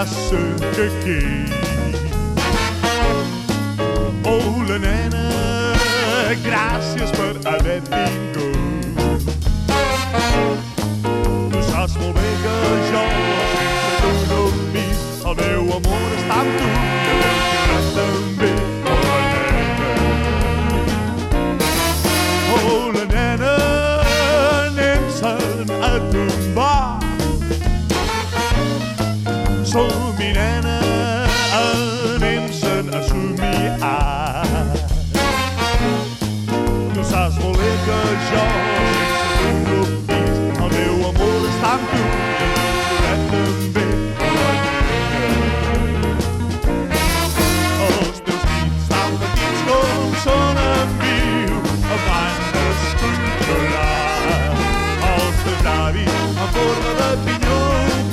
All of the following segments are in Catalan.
ja sóc aquí. Oh, la nena, gràcies per haver vingut. Tu saps molt bé que jo sense tu no em visc. El meu amor està amb tu i el meu ciutat també. Oh, la nena, anem-se'n a tombar. Som-hi, nena, anem-se'n a somiar. Tu saps molt bé que jo sense tu no em visc. El meu amor està amb tu i el meu ciutat també. Els teus dits tan petits com són en viu em fan descontrolar. Els teus llavis en forma de pinyó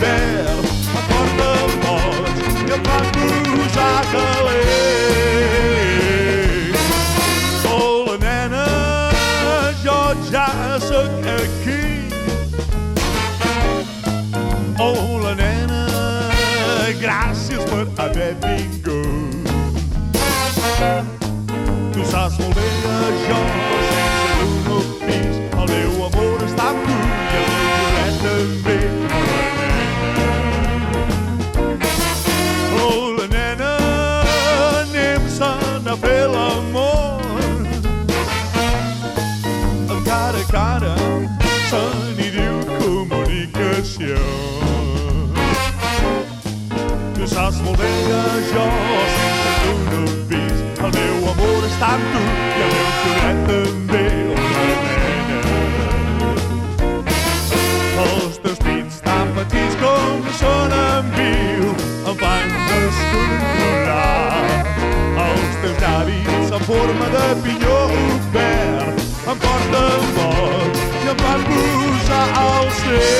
verd em porten boig i em fan posar calent. Oh, la nena, jo ja sóc aquí. Oh, la nena, gràcies per haver vingut. Tu saps molt bé que jo sense tu no em visc. El meu amor està amb tu i el meu lloret també. Oh, la nena, anem-se'n a fer l'amor. Cara a cara se n'hi diu comunicació. Tu saps molt bé que jo sense tu no em visc. El meu amor està amb tu i el meu ciutat també. Oh, la nena, els teus pits tan petits com són en viu em fan descontrolar. Els teus llavis en forma de pinyó verd em porten boig i em fan posar al cel.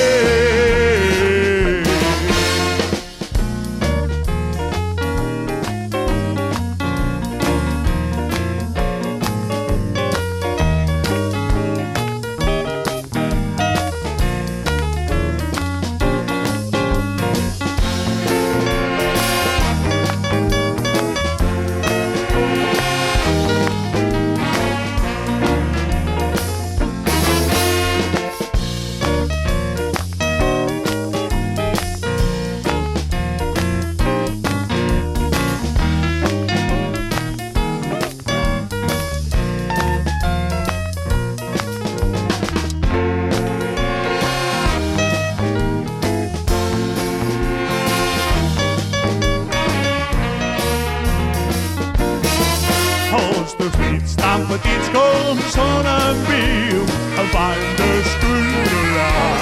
Els teus dits tan petits com són en viu em fan descontrolar.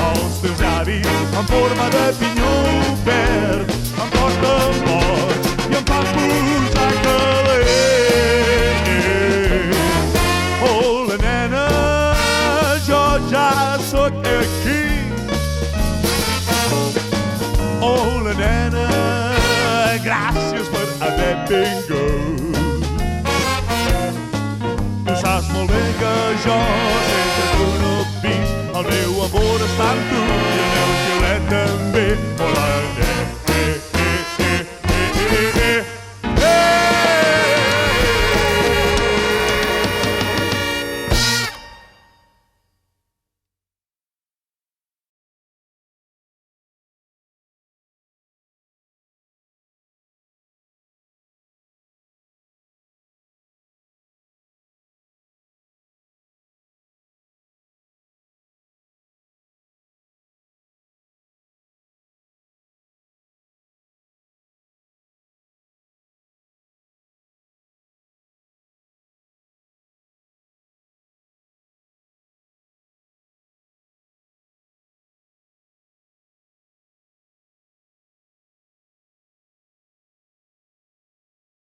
Els teus llavis en forma de pinyó verd em porten boig i em fan posar calent. Oh, la nena, jo ja sóc aquí. Oh, la nena, gràcies per haver vingut. Tu saps molt bé que jo sense tu no em visc. El meu amor està amb tu i el meu xiulet també. Oh, la nena,